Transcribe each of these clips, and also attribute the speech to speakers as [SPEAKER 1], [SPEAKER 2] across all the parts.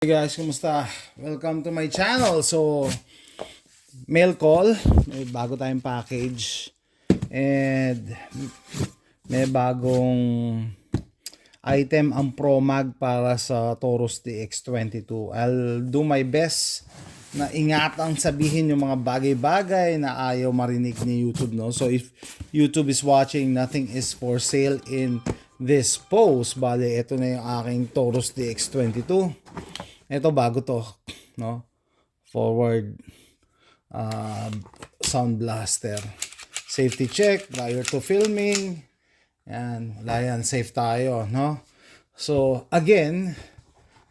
[SPEAKER 1] Hey guys, kumusta? Welcome to my channel. So, mail call. May bago tayong package. And may bagong item ang ProMag para sa Taurus DX22. I'll do my best na ingatang sabihin yung mga bagay-bagay na ayaw marinig ni YouTube, no? So if YouTube is watching, nothing is for sale in this post. Bale, ito na yung aking Taurus DX22. Ito bago to, no? Forward sound blaster. Safety check prior to filming. Yan, wala yan, safe tayo, no? So, again,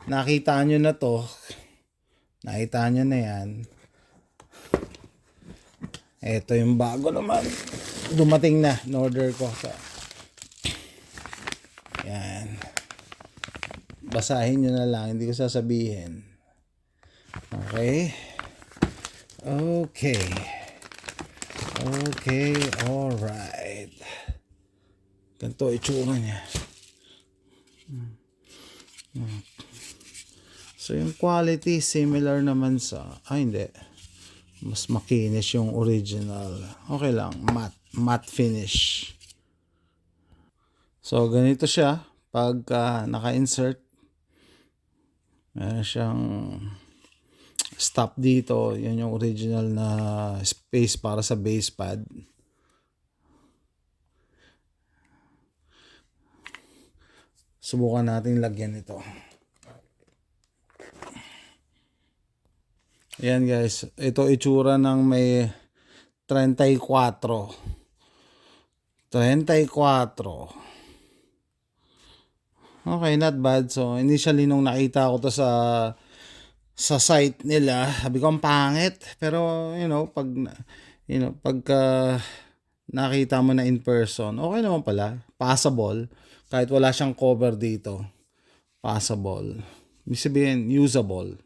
[SPEAKER 1] nakita nyo na to. Nakita nyo na yan. Ito yung bago naman. Dumating na, in-order ko. So, yan. Basahin nyo na lang, hindi ko sasabihin. Okay. Okay, alright. Ganito itsura niya. So yung quality similar naman sa hindi. Mas makinis yung original. Okay lang, matte finish. So ganito siya pagka naka-insert. Meron siyang stop dito. Yan yung original na space para sa base pad. Subukan natin lagyan ito. Ayan guys, ito itsura ng may 34. 34. Okay, not bad. So initially nung nakita ko to sa site nila, sabi ko ang pangit. Pero pagka nakita mo na in person, okay naman pala. Passable. Kahit wala siyang cover dito. Passable. Ibig sabihin, usable.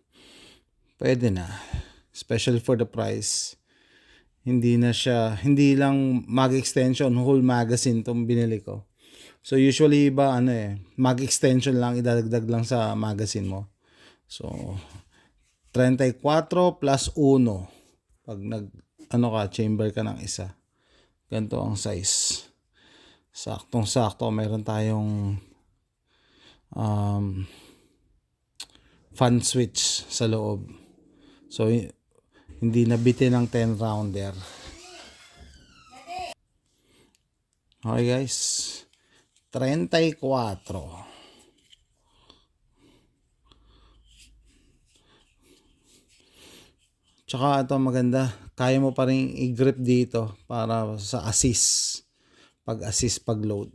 [SPEAKER 1] Pwede na. Especially for the price. Hindi lang mag extension, whole magazine tong binili ko. So usually iba mag extension lang, idadagdag lang sa magazine mo. So 34 plus 1 pag chamber ka ng isa. Ganito ang size. Saktong-sakto meron tayong fan switch sa loob. So hindi nabitin ng 10 rounder. Okay guys. 34. Tsaka ito maganda, kaya mo pa rin i-grip dito para sa assist. Pag-assist pag-load.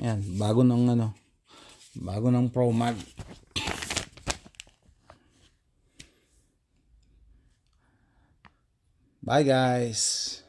[SPEAKER 1] Yan, bago ng ProMag. Bye guys.